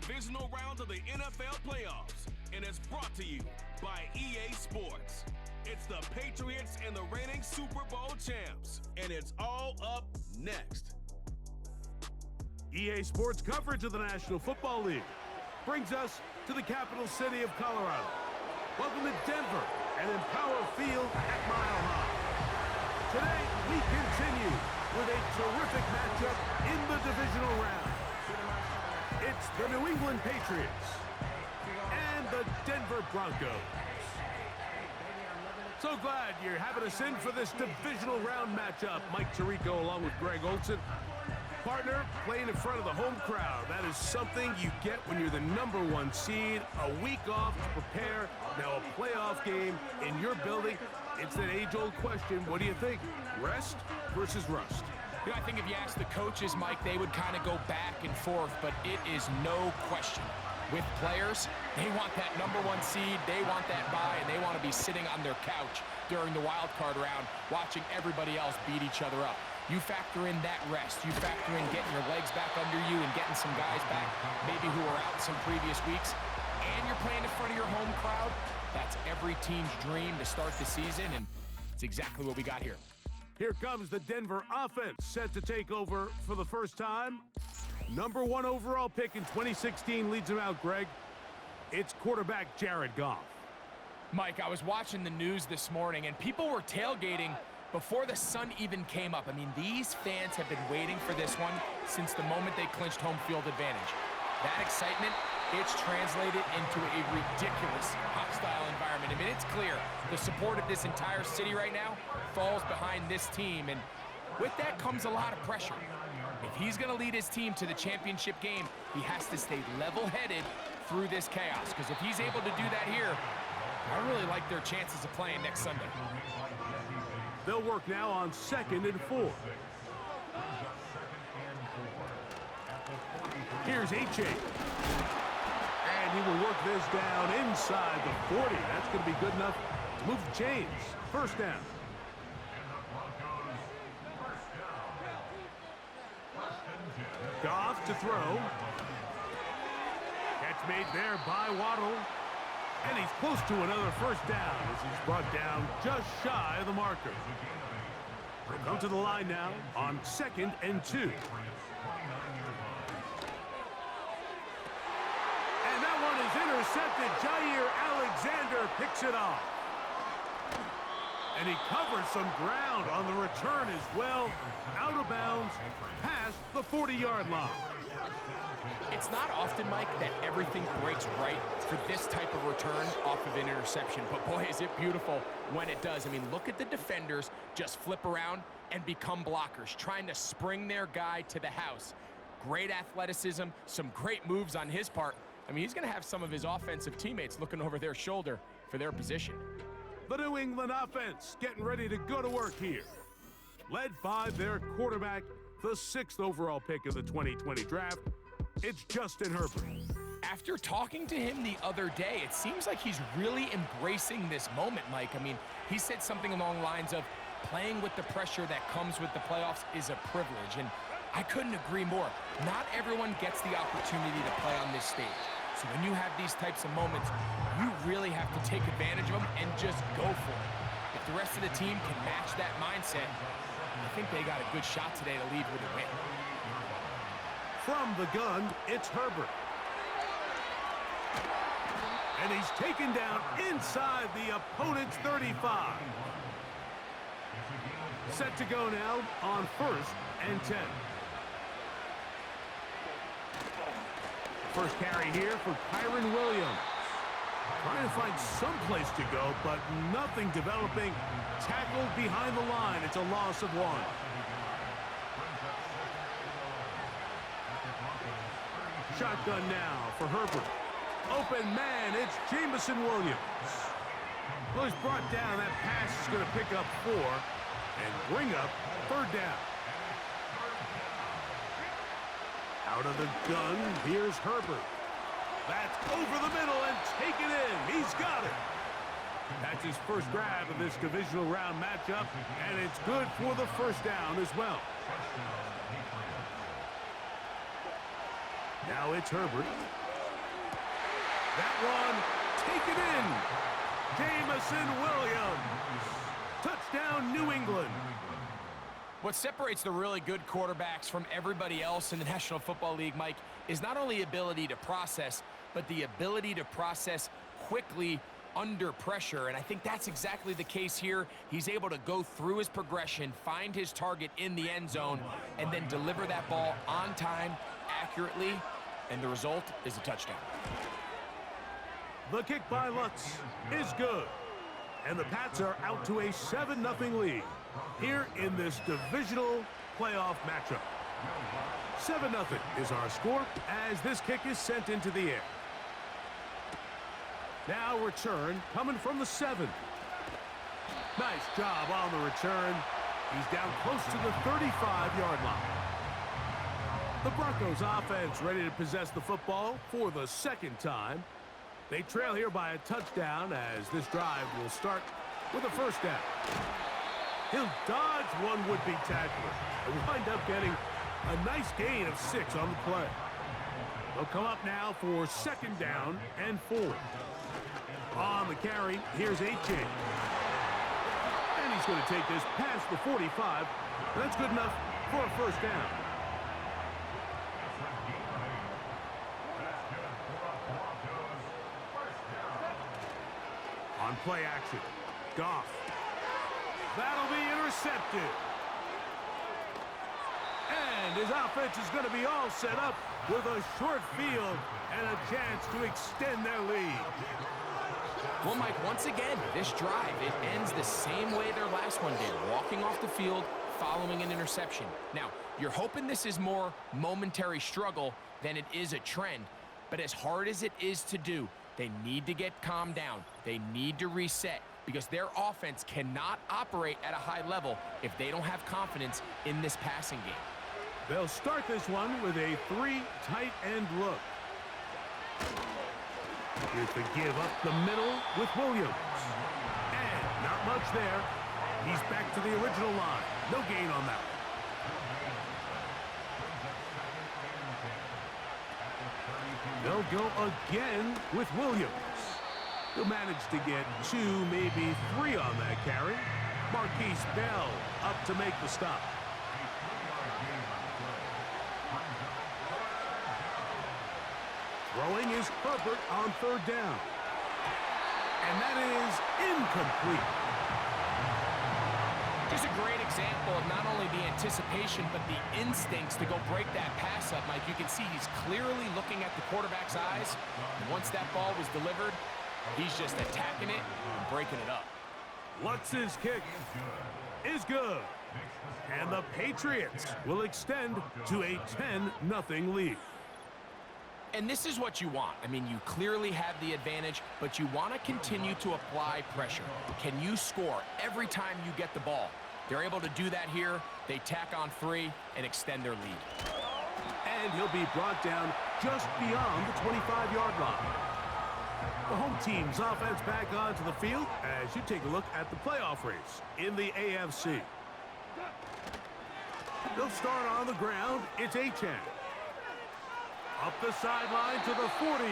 divisional round of the NFL playoffs, and it's brought to you by EA Sports. It's the Patriots and the reigning Super Bowl champs, and it's all up next. EA Sports coverage of the National Football League brings us to the capital city of Colorado. Welcome to Denver and Empower Field at Mile High. Today, we continue with a terrific matchup in the divisional round. It's the New England Patriots and the Denver Broncos. So glad you're having us in for this divisional round matchup. Mike Tirico along with Greg Olson. Partner, playing in front of the home crowd. That is something you get when you're the #1 seed. A week off to prepare. Now a playoff game in your building. It's that age-old question. What do you think? Rest versus rust? You know, I think if you ask the coaches, Mike, they would kind of go back and forth, but it is no question. With players, they want that #1 seed, they want that bye, and they want to be sitting on their couch during the wild card round watching everybody else beat each other up. You factor in that rest, you factor in getting your legs back under you and getting some guys back, maybe who were out some previous weeks, and you're playing in front of your home crowd. That's every team's dream to start the season, and it's exactly what we got here. Here comes the Denver offense, set to take over for the first time. #1 overall pick in 2016 leads him out, Greg. It's quarterback Jared Goff. Mike, I was watching the news this morning, and people were tailgating before the sun even came up. I mean, these fans have been waiting for this one since the moment they clinched home field advantage. That excitement, it's translated into a ridiculous hostile environment. I mean, it's clear the support of this entire city right now falls behind this team, and with that comes a lot of pressure. If he's going to lead his team to the championship game, he has to stay level-headed through this chaos, because if he's able to do that here, I really like their chances of playing next Sunday. They'll work now on 2nd and 4. Here's H.A. And he will work this down inside the 40. That's going to be good enough to move the chains. First down. Goff to throw. Catch made there by Waddle. And he's close to another first down as he's brought down just shy of the marker. We'll come to the line now on 2nd and 2. And that one is intercepted. Jair Alexander picks it off. And he covers some ground on the return as well. Out of bounds, past the 40-yard line. It's not often, Mike, that everything breaks right for this type of return off of an interception. But boy, is it beautiful when it does. I mean, look at the defenders just flip around and become blockers, trying to spring their guy to the house. Great athleticism, some great moves on his part. I mean, he's going to have some of his offensive teammates looking over their shoulder for their position. The New England offense getting ready to go to work here. Led by their quarterback, the 6th overall pick of the 2020 draft. It's Justin Herbert. After talking to him the other day, it seems like he's really embracing this moment, Mike. I mean, he said something along the lines of playing with the pressure that comes with the playoffs is a privilege, and I couldn't agree more. Not everyone gets the opportunity to play on this stage. So when you have these types of moments, you really have to take advantage of them and just go for it. If the rest of the team can match that mindset, I think they got a good shot today to lead with a win. From the gun, it's Herbert. And he's taken down inside the opponent's 35. Set to go now on 1st and 10. First carry here for Kyren Williams. Trying to find some place to go, but nothing developing. Tackled behind the line. It's a loss of 1. Shotgun now for Herbert. Open man, it's Jameson Williams. Well, he's brought down. That pass is going to pick up 4 and bring up 3rd down. Out of the gun, here's Herbert. That's over the middle and taken in. He's got it. That's his first grab of this divisional round matchup, and it's good for the first down as well. Now it's Herbert. That one taken in. Jamison Williams. Touchdown, New England. What separates the really good quarterbacks from everybody else in the National Football League, Mike, is not only ability to process, but the ability to process quickly under pressure. And I think that's exactly the case here. He's able to go through his progression, find his target in the end zone, and then deliver that ball on time, accurately, and the result is a touchdown. The kick by Lutz is good. And the Pats are out to a 7-0 lead here in this divisional playoff matchup. 7-0 is our score as this kick is sent into the air. Now return coming from the 7. Nice job on the return. He's down close to the 35-yard line. The Broncos offense ready to possess the football for the second time. They trail here by a touchdown as this drive will start with a first down. He'll dodge one would-be tackler and wind up getting a nice gain of 6 on the play. They'll come up now for second down and 4. On the carry, here's A.J. And he's going to take this past the 45. That's good enough for a first down. On play action, Goff. That'll be intercepted. And his offense is going to be all set up with a short field and a chance to extend their lead. Well, Mike, once again, this drive, it ends the same way their last one did, walking off the field following an interception. Now, you're hoping this is more momentary struggle than it is a trend, but as hard as it is to do, they need to get calmed down. They need to reset because their offense cannot operate at a high level if they don't have confidence in this passing game. They'll start this one with a 3 tight end look. Here's the give up the middle with Williams. And not much there. He's back to the original line. No gain on that one. They'll go again with Williams. He'll manage to get 2, maybe 3 on that carry. Marquise Bell up to make the stop. Throwing is Herbert on third down. And that is incomplete. Just a great example of not only the anticipation, but the instincts to go break that pass up, Mike. You can see he's clearly looking at the quarterback's eyes. And once that ball was delivered, he's just attacking it and breaking it up. Lutz's kick is good. And the Patriots will extend to a 10-0 lead. And this is what you want. I mean, you clearly have the advantage, but you want to continue to apply pressure. Can you score every time you get the ball? They're able to do that here. They tack on 3 and extend their lead. And he'll be brought down just beyond the 25-yard line. The home team's offense back onto the field as you take a look at the playoff race in the AFC. They'll start on the ground. It's Achane. Up the sideline to the 40.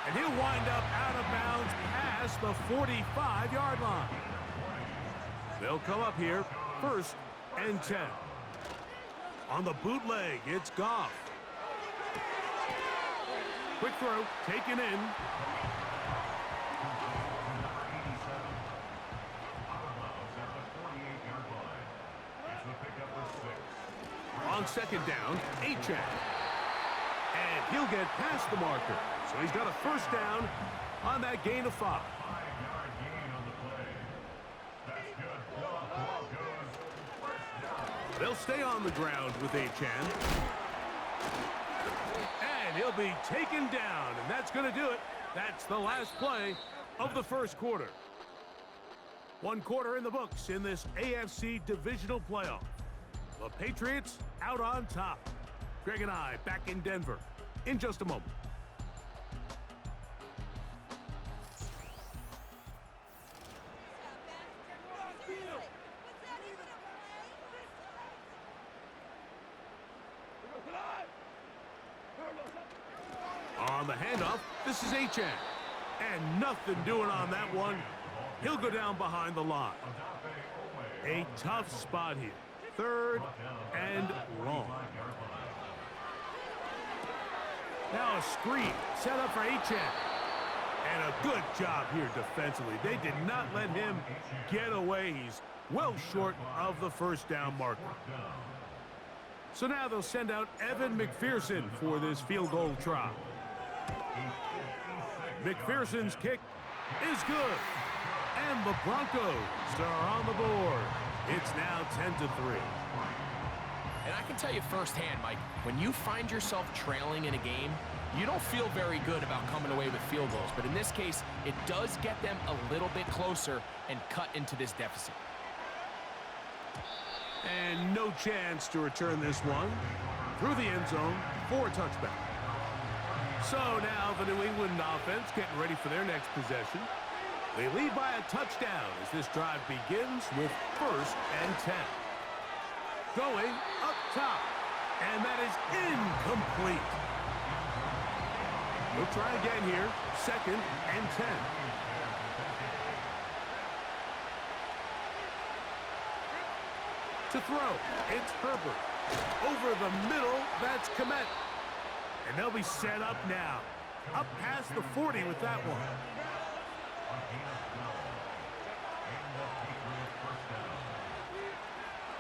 And he'll wind up out of bounds past the 45-yard line. They'll come up here, 1st and 10. On the bootleg, it's Goff. Quick throw, taken in. On second down, Achane. And he'll get past the marker. So he's got a first down on that gain of 5. They'll stay on the ground with Achane. And he'll be taken down, and that's going to do it. That's the last play of the first quarter. 1 quarter in the books in this AFC divisional playoff. The Patriots out on top. Greg and I back in Denver in just a moment. On the handoff, this is Achane. And nothing doing on that one. He'll go down behind the line. A tough spot here. 3rd and long. Now a screen set up for Achane. And a good job here defensively. They did not let him get away. He's well short of the first down marker. So now they'll send out Evan McPherson for this field goal try. McPherson's kick is good. And the Broncos are on the board. It's now 10-3. And I can tell you firsthand, Mike, when you find yourself trailing in a game, you don't feel very good about coming away with field goals. But in this case, it does get them a little bit closer and cut into this deficit. And no chance to return this one through the end zone for a touchback. So now the New England offense getting ready for their next possession. They lead by a touchdown as this drive begins with 1st and 10. Going up top. And that is incomplete. We'll try again here. 2nd and 10. To throw, it's Herbert. Over the middle, that's Komet. And they'll be set up now. Up past the 40 with that one.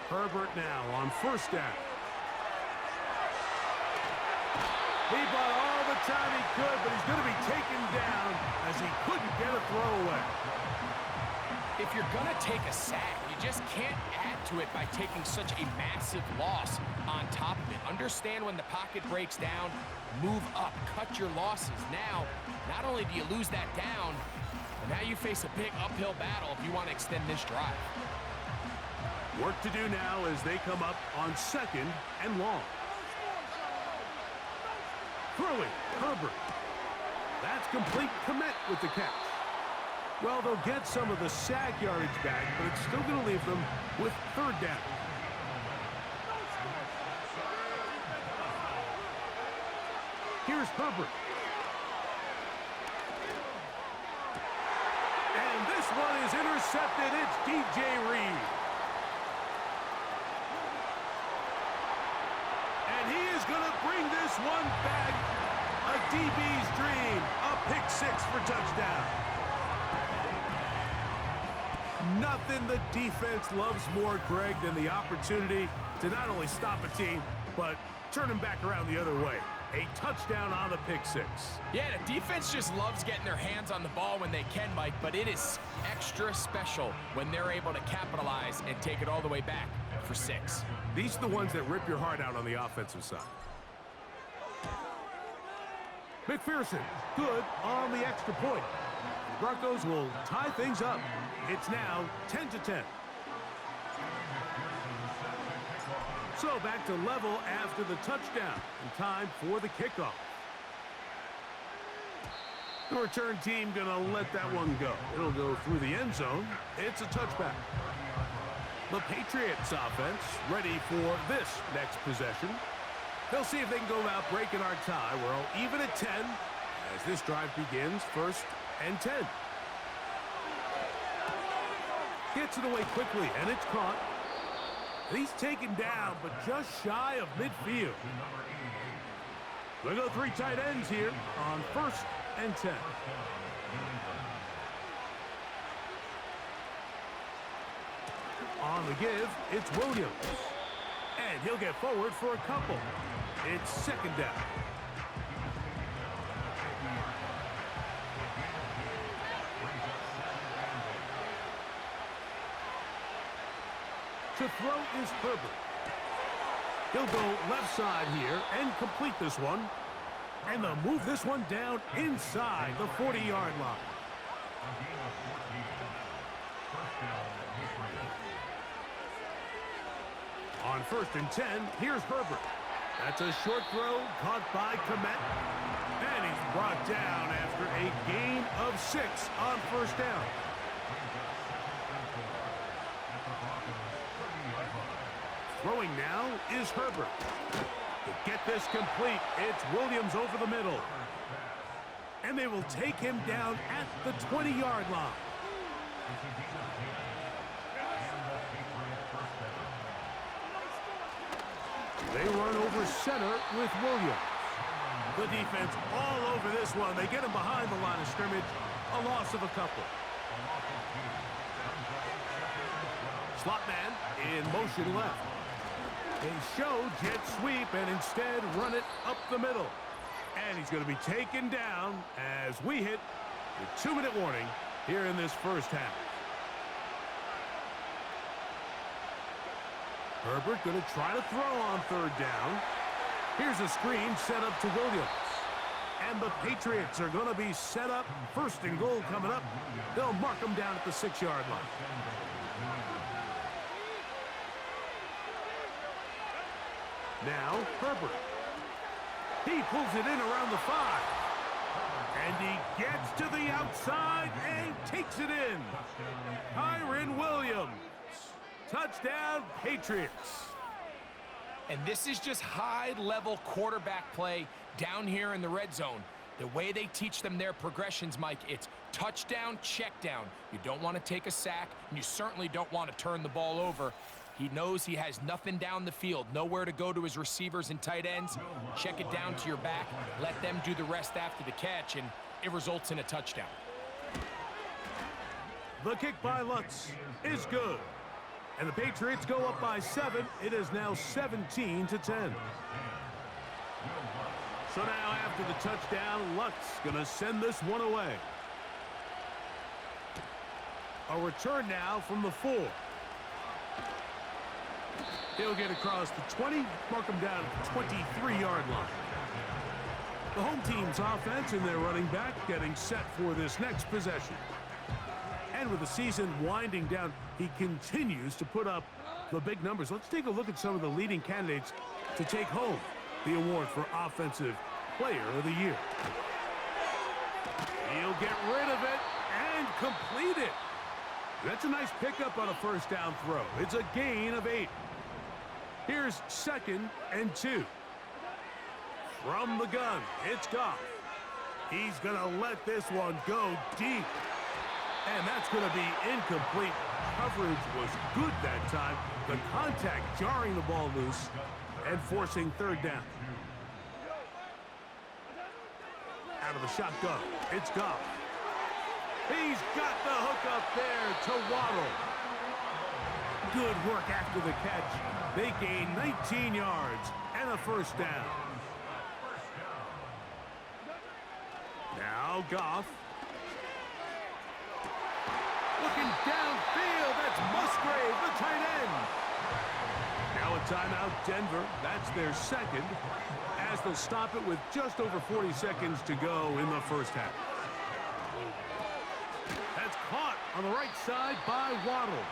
Herbert now on 1st down. He bought all the time he could, but he's going to be taken down as he couldn't get a throwaway. If you're going to take a sack, you just can't add to it by taking such a massive loss on top of it. Understand when the pocket breaks down, move up, cut your losses. Now, not only do you lose that down, but now you face a big uphill battle if you want to extend this drive. Work to do now as they come up on 2nd and long. Throwing, Herbert. That's complete. Komet with the catch. Well, they'll get some of the sack yardage back, but it's still going to leave them with 3rd down. Here's Herbert. And this one is intercepted. It's DJ Reed. And he is going to bring this one back. A DB's dream. A pick 6 for touchdown. Nothing the defense loves more, Greg, than the opportunity to not only stop a team, but turn them back around the other way. A touchdown on the pick 6. Yeah, the defense just loves getting their hands on the ball when they can, Mike, but it is extra special when they're able to capitalize and take it all the way back for 6. These are the ones that rip your heart out on the offensive side. McPherson, good on the extra point. The Broncos will tie things up. It's now 10-10. So back to level after the touchdown. And time for the kickoff. The return team going to let that one go. It'll go through the end zone. It's a touchback. The Patriots offense ready for this next possession. They'll see if they can go about breaking our tie. We're all even at 10 as this drive begins. 1st and 10. Gets it away quickly, and it's caught. He's taken down, but just shy of midfield. We'll go 3 tight ends here on 1st and 10. On the give, it's Williams. And he'll get forward for a couple. It's 2nd down. To throw is Herbert. He'll go left side here and complete this one. And they'll move this one down inside the 40-yard line. On 1st and 10, here's Herbert. That's a short throw caught by Komet. And he's brought down after a gain of 6 on 1st down. Throwing now is Herbert. To get this complete, it's Williams over the middle. and they will take him down at the 20-yard line. They run over center with Williams. The defense all over this one. They get him behind the line of scrimmage. A loss of a couple. Slot man in motion left. They show jet sweep and instead run it up the middle. And he's going to be taken down as we hit the 2-minute warning here in this first half. Herbert going to try to throw on third down. Here's a screen set up to Williams. And the Patriots are going to be set up. First and goal coming up. They'll mark them down at the 6-yard line. Now, Herbert. He pulls it in around the 5. And he gets to the outside and takes it in. Kyren Williams. Touchdown, Patriots. And this is just high-level quarterback play down here in the red zone. The way they teach them their progressions, Mike, it's touchdown, check down. You don't want to take a sack, and you certainly don't want to turn the ball over. He knows he has nothing down the field, nowhere to go to his receivers and tight ends. Check it down to your back, let them do the rest after the catch, and it results in a touchdown. The kick by Lutz is good. And the Patriots go up by 7. It is now 17-10. So now after the touchdown, Lutz going to send this one away. A return now from the 4. He'll get across the 20, mark him down at the 23-yard line. The home team's offense and their running back getting set for this next possession. And with the season winding down, he continues to put up the big numbers. Let's take a look at some of the leading candidates to take home the award for Offensive Player of the Year. He'll get rid of it and complete it. That's a nice pickup on a first down throw. It's a gain of 8. Here's 2nd and 2. From the gun, it's Goff. He's going to let this one go deep. And that's going to be incomplete. Coverage was good that time. The contact jarring the ball loose and forcing third down. Out of the shotgun, it's Goff. He's got the hook up there to Waddle. Good work after the catch. They gain 19 yards and a first down. Now Goff. Looking downfield, that's Musgrave, the tight end. Now a timeout, Denver. That's their second, as they'll stop it with just over 40 seconds to go in the first half. That's caught on the right side by Waddle.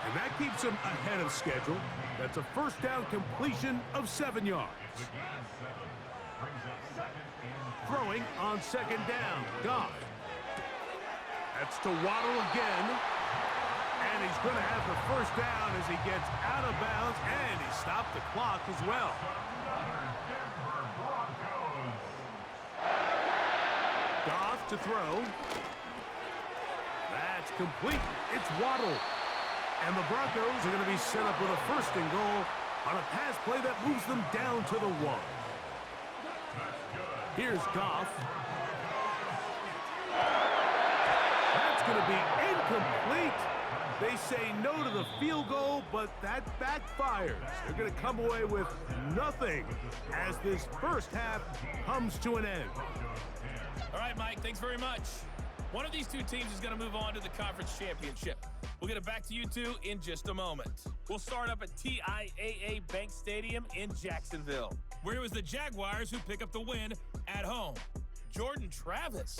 And that keeps him ahead of schedule. That's a first down completion of 7 yards. Throwing on second down, Goff. That's to Waddle again. And he's going to have the first down as he gets out of bounds, and he stopped the clock as well. Goff to throw. That's complete. It's Waddle. And the Broncos are going to be set up with a first and goal on a pass play that moves them down to the 1. Here's Goff. That's going to be incomplete. They say no to the field goal, but that backfires. They're going to come away with nothing as this first half comes to an end. All right, Mike, thanks very much. One of these two teams is going to move on to the conference championship. We'll get it back to you two in just a moment. We'll start up at TIAA Bank Stadium in Jacksonville, where it was the Jaguars who pick up the win at home. Jordan Travis,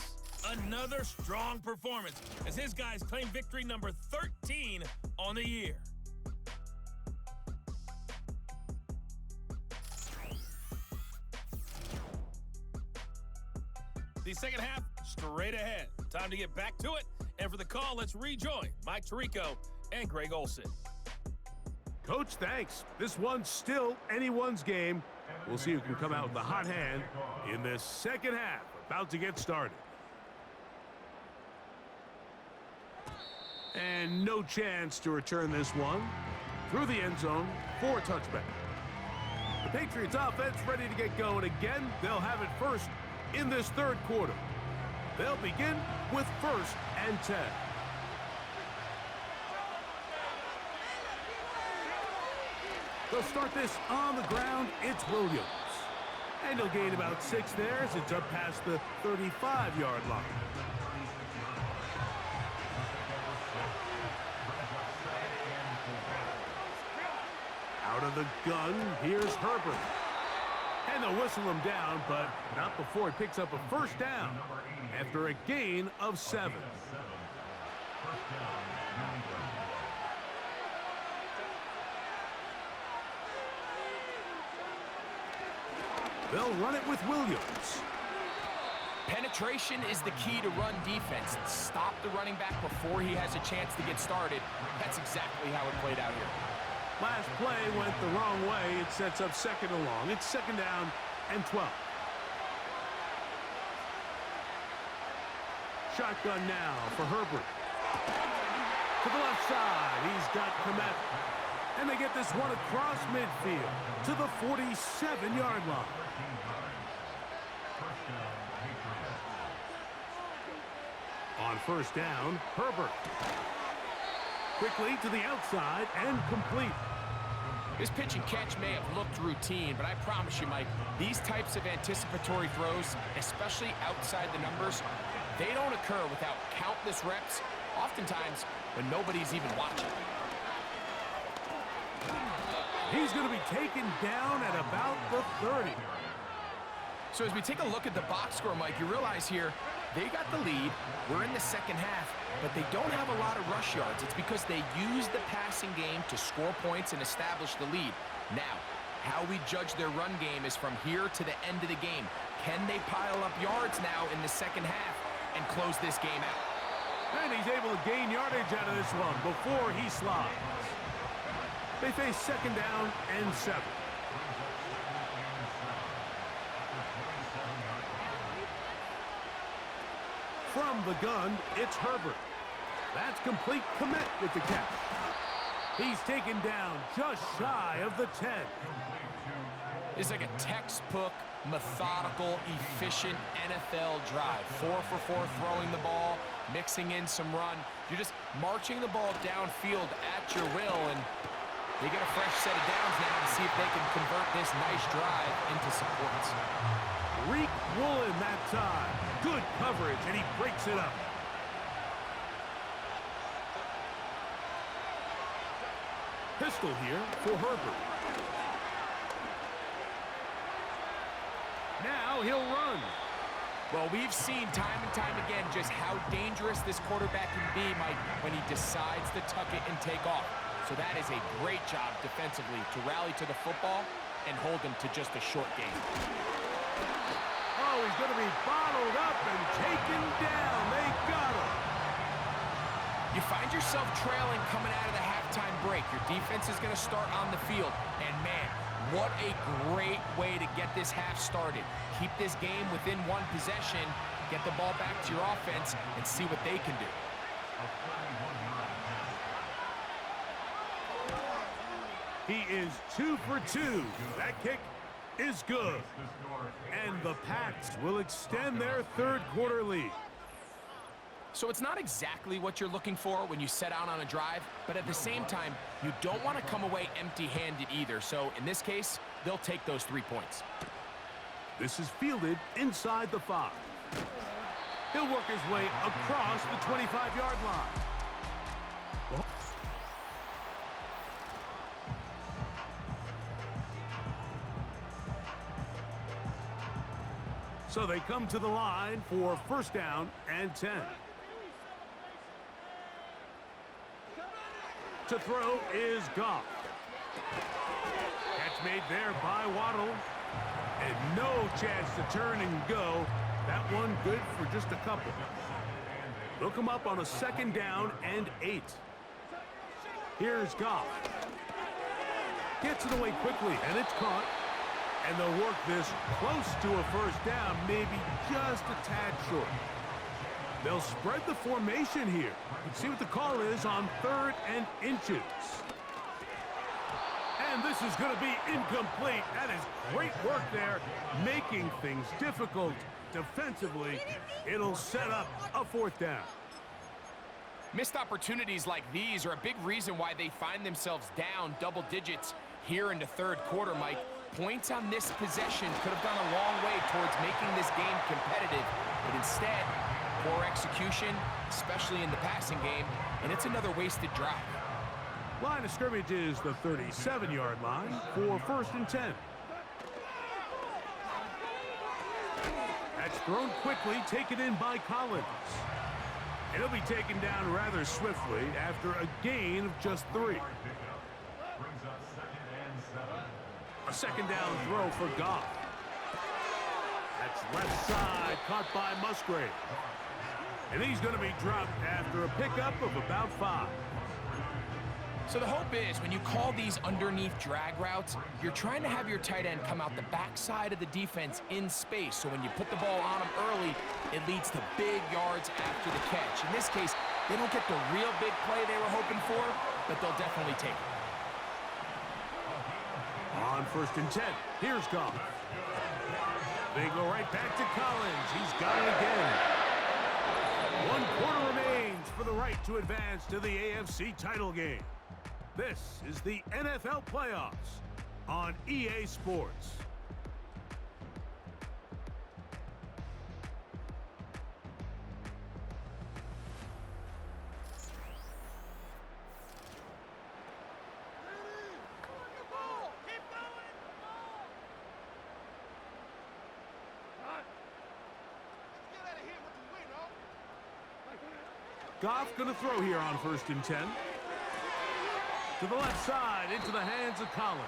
another strong performance as his guys claim victory number 13 on the year. The second half, straight ahead. Time to get back to it. And for the call, let's rejoin Mike Tirico and Greg Olson. Coach, thanks. This one's still anyone's game. We'll see who can come out with the hot hand in this second half. About to get started. And no chance to return this one through the end zone for a touchback. The Patriots offense ready to get going again. They'll have it first in this third quarter. They'll begin with 1st and 10. They'll start this on the ground. It's Williams. And he'll gain about 6 there as it's up past the 35-yard line. Out of the gun, here's Herbert. And they'll whistle him down, but not before he picks up a first down after a gain of 7. They'll run it with Williams. Penetration is the key to run defense. Stop the running back before he has a chance to get started. That's exactly how it played out here. Last play went the wrong way. It sets up 2nd and long. It's 2nd down and 12. Shotgun now for Herbert. To the left side, he's got Komet. And they get this one across midfield to the 47-yard line. On 1st down, Herbert. Quickly to the outside and complete. This pitch and catch may have looked routine, but I promise you, Mike, these types of anticipatory throws, especially outside the numbers, they don't occur without countless reps, oftentimes when nobody's even watching. He's going to be taken down at about the 30. So as we take a look at the box score, Mike, you realize here, they got the lead. We're in the second half, but they don't have a lot of rush yards. It's because they use the passing game to score points and establish the lead. Now, how we judge their run game is from here to the end of the game. Can they pile up yards now in the second half and close this game out? And he's able to gain yardage out of this one before he slides. They face 2nd down and 7. From the gun, it's Herbert. That's complete. Komet with the catch. He's taken down just shy of the 10. It's like a textbook, methodical, efficient NFL drive. 4 for 4 throwing the ball, mixing in some run. You're just marching the ball downfield at your will, and they get a fresh set of downs now to see if they can convert this nice drive into some points. Reek Woolen that time. Good coverage, and he breaks it up. Pistol here for Herbert. Now he'll run. Well, we've seen time and time again just how dangerous this quarterback can be, Mike, when he decides to tuck it and take off. So that is a great job defensively to rally to the football and hold him to just a short game. Oh, he's going to be bottled up and taken down. They got him. You find yourself trailing coming out of the halftime break. Your defense is going to start on the field. And, man, what a great way to get this half started. Keep this game within one possession, get the ball back to your offense, and see what they can do. He is 2 for 2. That kick is good. And the Pats will extend their third quarter lead. So it's not exactly what you're looking for when you set out on a drive, but at the same time, you don't want to come away empty-handed either. So in this case, they'll take those 3 points. This is fielded inside the 5. He'll work his way across the 25-yard line. Well, so they come to the line for 1st down and 10. To throw is Goff. Catch made there by Waddle. And no chance to turn and go. That one good for just a couple. They'll come up on a 2nd down and 8. Here's Goff. Gets it away quickly, and it's caught. And they'll work this close to a first down, maybe just a tad short. They'll spread the formation here. Let's see what the call is on 3rd and inches. And this is going to be incomplete. That is great work there, making things difficult defensively. It'll set up a 4th down. Missed opportunities like these are a big reason why they find themselves down double digits here in the 3rd quarter, Mike. Points on this possession could have gone a long way towards making this game competitive, but instead, poor execution, especially in the passing game, and it's another wasted drive. Line of scrimmage is the 37-yard line for 1st and 10. That's thrown quickly, taken in by Collins. And he'll be taken down rather swiftly after a gain of just 3. A 2nd down throw for Goff. That's left side, caught by Musgrave. And he's going to be dropped after a pickup of about 5. So the hope is when you call these underneath drag routes, you're trying to have your tight end come out the backside of the defense in space. So when you put the ball on him early, it leads to big yards after the catch. In this case, they don't get the real big play they were hoping for, but they'll definitely take it. On 1st and 10, here's Goff. They go right back to Collins. He's got it again. 1 quarter remains for the right to advance to the AFC title game. This is the NFL playoffs on EA Sports. Goff going to throw here on 1st and 10. To the left side, into the hands of Collins.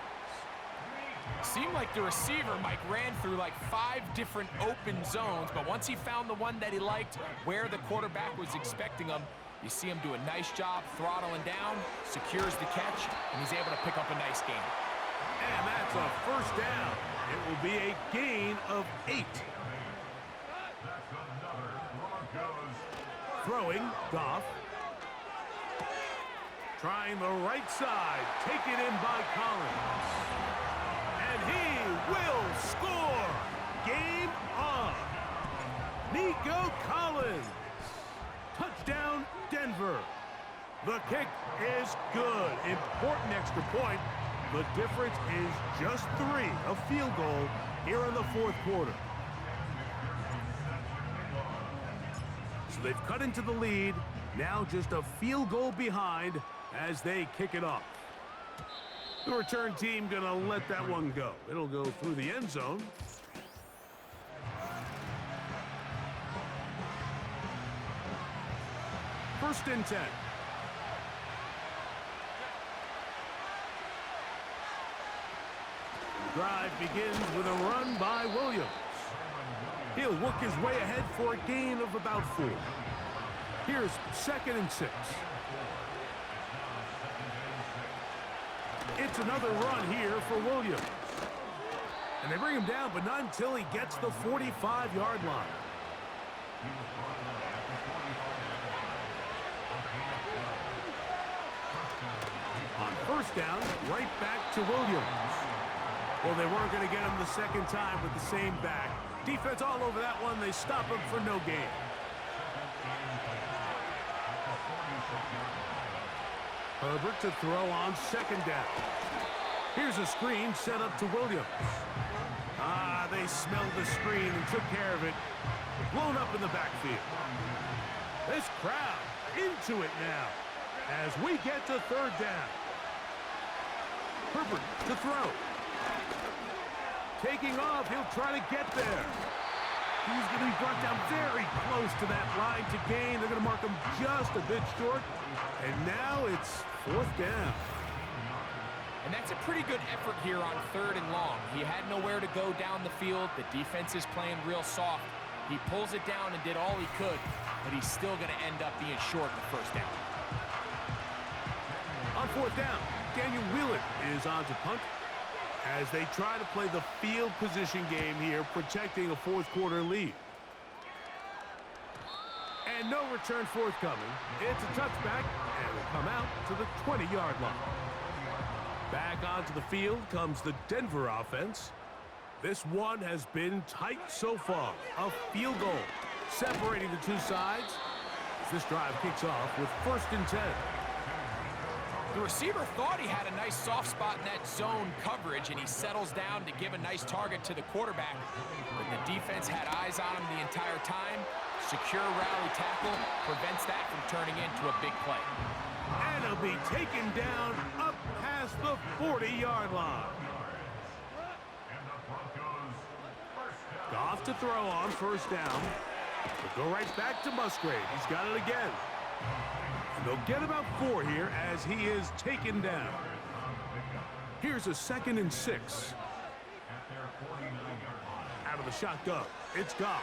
Seemed like the receiver, Mike, ran through like 5 different open zones, but once he found the one that he liked, where the quarterback was expecting him, you see him do a nice job throttling down, secures the catch, and he's able to pick up a nice gain. And that's a 1st down. It will be a gain of 8. Throwing, Goff. Trying the right side, taken in by Collins. And he will score! Game on! Nico Collins! Touchdown, Denver! The kick is good. Important extra point. The difference is just 3, a field goal here in the 4th quarter. So they've cut into the lead. Now just a field goal behind as they kick it off. The return team gonna let that one go. It'll go through the end zone. First and 10. The drive begins with a run by Williams. He'll work his way ahead for a gain of about 4. Here's 2nd and 6. It's another run here for Williams. And they bring him down, but not until he gets the 45-yard line. On 1st down, right back to Williams. Well, they weren't going to get him the 2nd time with the same back. Defense all over that one. They stop him for no gain. Herbert to throw on 2nd down. Here's a screen set up to Williams. They smelled the screen and took care of it. Blown up in the backfield. This crowd into it now as we get to 3rd down. Herbert to throw. Taking off, he'll try to get there. He's going to be brought down very close to that line to gain. They're going to mark him just a bit short. And now it's 4th down. And that's a pretty good effort here on 3rd and long. He had nowhere to go down the field. The defense is playing real soft. He pulls it down and did all he could, but he's still going to end up being short the 1st down. On 4th down, Daniel Wheeler is on to punt. as they try to play the field position game here, protecting a fourth quarter lead. And no return forthcoming. It's a touchback, and will come out to the 20-yard line. Back onto the field comes the Denver offense. This one has been tight so far. A field goal separating the two sides as this drive kicks off with 1st and 10. The receiver thought he had a nice soft spot in that zone coverage, and he settles down to give a nice target to the quarterback. But the defense had eyes on him the entire time. Secure rally tackle prevents that from turning into a big play. And he'll be taken down up past the 40-yard line. Goff to throw on 1st down. We'll go right back to Musgrave. He's got it again. And they'll get about 4 here as he is taken down. Here's a 2nd and 6. Out of the shotgun, it's Goff.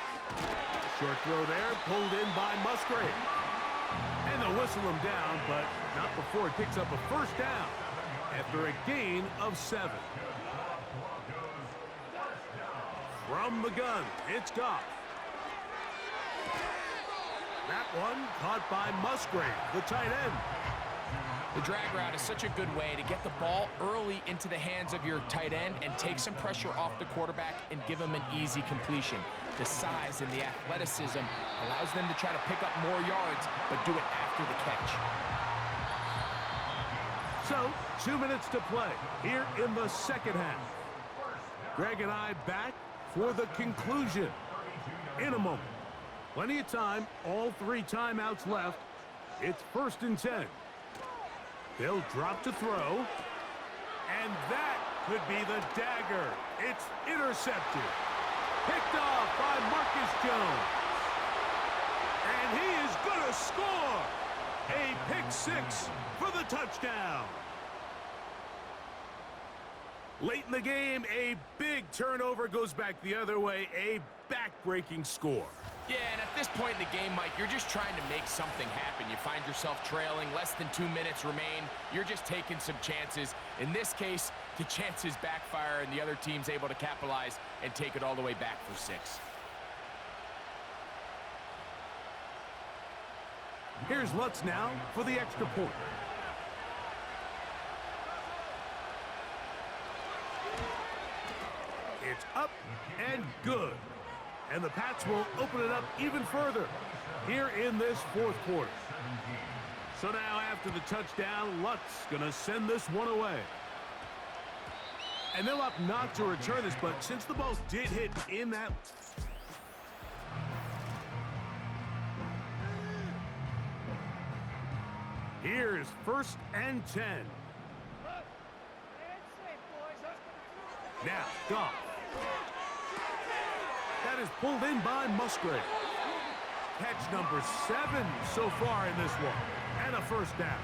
Short throw there, pulled in by Musgrave. And they'll whistle him down, but not before it picks up a 1st down after a gain of 7. From the gun, it's Goff. That one caught by Musgrave, the tight end. The drag route is such a good way to get the ball early into the hands of your tight end and take some pressure off the quarterback and give him an easy completion. The size and the athleticism allows them to try to pick up more yards, but do it after the catch. So, 2 minutes to play here in the 2nd half. Greg and I back for the conclusion in a moment. Plenty of time, all 3 timeouts left. It's 1st and 10. They'll drop to throw, and that could be the dagger. It's intercepted. Picked off by Marcus Jones. And he is going to score. A pick 6 for the touchdown. Late in the game, a big turnover goes back the other way. A back-breaking score. Yeah, and at this point in the game, Mike, you're just trying to make something happen. You find yourself trailing, less than 2 minutes remain. You're just taking some chances. In this case, the chances backfire, and the other team's able to capitalize and take it all the way back for 6. Here's Lutz now for the extra point. It's up and good. And the Pats will open it up even further here in this 4th quarter. So now after the touchdown, Lutz going to send this one away. And they'll opt not to return this, but since the ball did hit in that... Here's 1st and 10. Now, Goff. That is pulled in by Musgrave. Catch number 7 so far in this one. And a 1st down.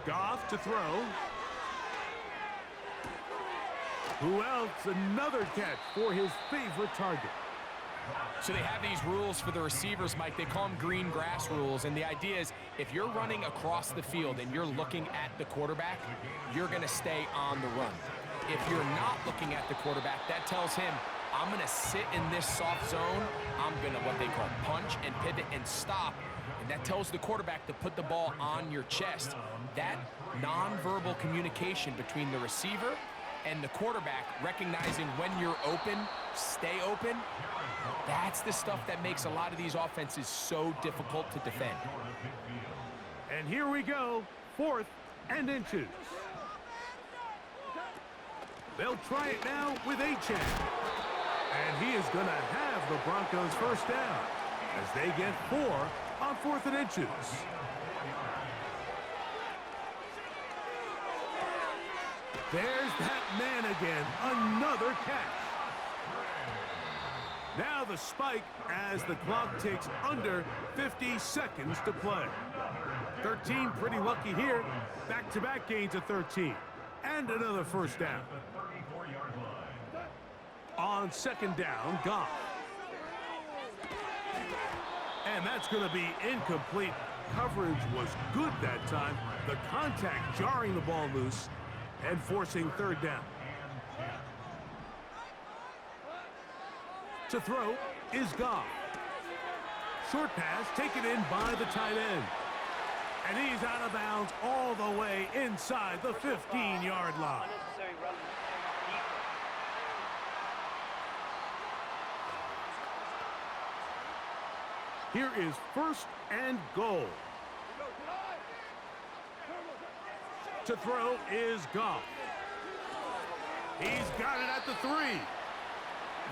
Goff to throw. Who else? Another catch for his favorite target. So they have these rules for the receivers, Mike. They call them green grass rules, and the idea is if you're running across the field and you're looking at the quarterback, you're going to stay on the run. If you're not looking at the quarterback, that tells him, I'm going to sit in this soft zone. I'm going to, what they call, punch and pivot and stop. And that tells the quarterback to put the ball on your chest. That nonverbal communication between the receiver and the quarterback, recognizing when you're open, stay open, that's the stuff that makes a lot of these offenses so difficult to defend. And here we go, 4th and inches. They'll try it now with Achane. And he is going to have the Broncos 1st down as they get 4 on 4th and inches. There's that man again, another catch. Now the spike as the clock ticks under 50 seconds to play. 13 pretty lucky here. Back-to-back gains of 13. And another 1st down. On 2nd down, Goff. And that's going to be incomplete. coverage was good that time. The contact jarring the ball loose and forcing third down. To throw is Goff. Short pass taken in by the tight end. And he's out of bounds all the way inside the 15-yard line. Here is first and goal. To throw is Goff. He's got it at the 3.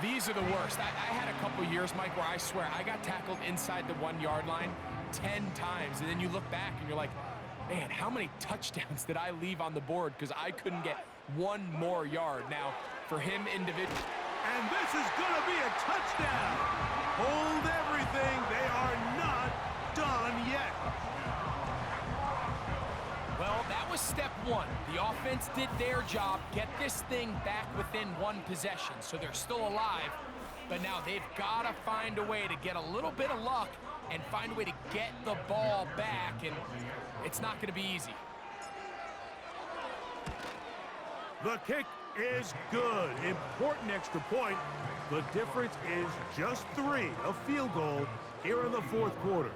These are the worst. I had a couple years, Mike, where I swear I got tackled inside the 1-yard line 10 times, and then you look back and you're like, man, how many touchdowns did I leave on the board because I couldn't get one more yard? Now, for him individually. And this is going to be a touchdown. Hold everything. They are not done yet. Well, that was step one. The offense did their job, get this thing back within one possession, so they're still alive. But now they've got to find a way to get a little bit of luck and find a way to get the ball back, and it's not going to be easy. The kick is good. Important extra point. The difference is just 3, a field goal here in the fourth quarter.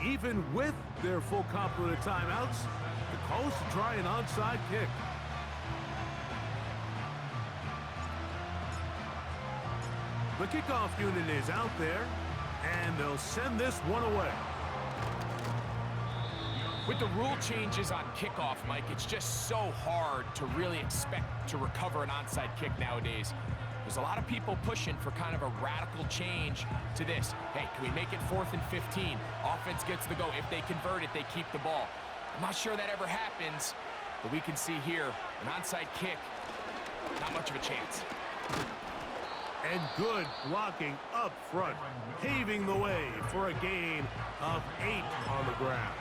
Even with their full complement of timeouts, the call is to try an onside kick. The kickoff unit is out there, and they'll send this one away. With the rule changes on kickoff, Mike, it's just so hard to really expect to recover an onside kick nowadays. There's a lot of people pushing for kind of a radical change to this. Hey, can we make it 4th and 15? Offense gets the go. If they convert it, they keep the ball. I'm not sure that ever happens, but we can see here, an onside kick, not much of a chance. And good blocking up front, paving the way for a gain of 8 on the ground.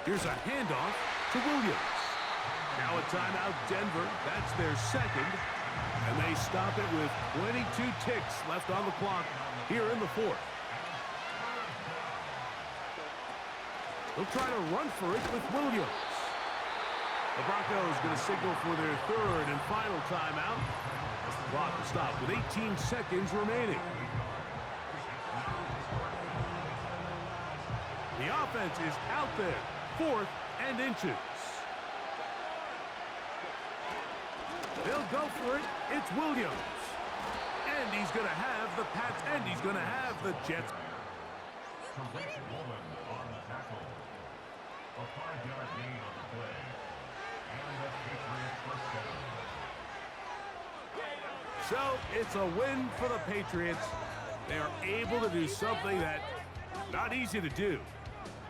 Here's a handoff to Williams. Now a timeout, Denver. That's their second. And they stop it with 22 ticks left on the clock here in the fourth. They'll try to run for it with Williams. The Broncos going to signal for their third and final timeout. The clock will stop with 18 seconds remaining. The offense is out there. 4th and inches. They'll go for it. It's Williams. And he's going to have the Pats, and he's going to have the Jets. Complete woman on the tackle. A 5-yard gain on the play. And the Patriots first down. So it's a win for the Patriots. They're able to do something that not easy to do.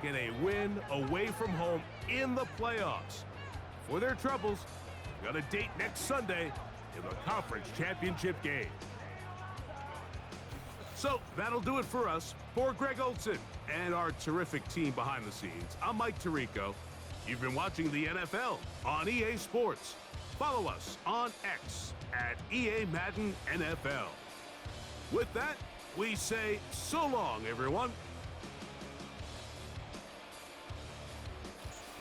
Get a win away from home in the playoffs. For their troubles, got a date next Sunday in the conference championship game. So that'll do it for us. For Greg Olson and our terrific team behind the scenes, I'm Mike Tirico. You've been watching the NFL on EA Sports. Follow us on X at EA Madden NFL. With that, we say so long, everyone.